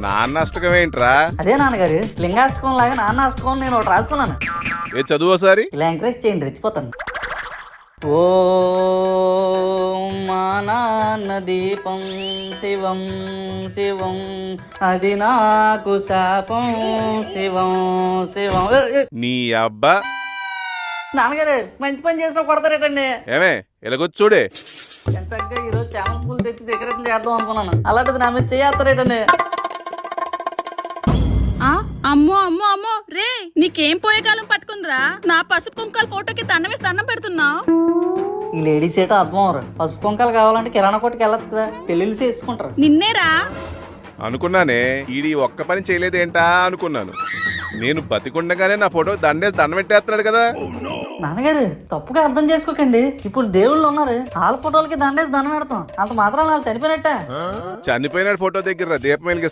నాన్న అష్టకం ఏంట్రా? అదే నాన్నగారు, లింగాష్టకం లాగా నాన్న అష్టకం నేను ఒకటి రాసుకున్నాను. ఏ చదువు ఒకసారి. ఇలా ఎంకరేజ్ చేయండి, రెచ్చిపోతాను. ఓ మా నాన్న దీపం శివం శివం, అది నాకు శాపం శివం శివం. నీ అబ్బా. నాన్నగారు మంచి పని చేసినా కొడతారేటండి. ఏమే ఇలాగొచ్చు చూడే. చక్కగా ఈరోజు చామంతి పూలు తెచ్చి డెకరేషన్ చేద్దాం అనుకున్నాను, అలాంటిది నా మీద చేస్తారేటండి. అమ్మో అమ్మో అమ్మో రే, నీకేం పోయే కాలం పట్టుకుందిరా? నా పసుపు కుంకాల ఫోటోకి దండం వేసి దండం పెడుతున్నావు. ఈ లేడీస్ ఏటో అర్థం అవరు. పసుపు కుంకాలు కావాలంటే కిరాణా కొట్టుకు వెళ్ళొచ్చు కదా, పెళ్ళిళ్ళు చేసుకుంటారు. నిన్నేరా అనుకున్నానే ఈడి ఒక్క పని చేయలేదేంటా అనుకున్నాను. నేను బతికుండగానే నా ఫోటో దండేసి దండం పెట్టేస్తున్నాడు కదా. నాన్నగారు తప్పుగా అర్థం చేసుకోకండి. ఇప్పుడు దేవుళ్ళు ఉన్నారు, వాళ్ళ ఫోటోలకి దండేసి దండం పెడతాం, అంత మాత్రం వాళ్ళు చనిపోయినట్ట. చనిపోయిన ఫోటో దగ్గర దీపం వెలిగిస్తాను.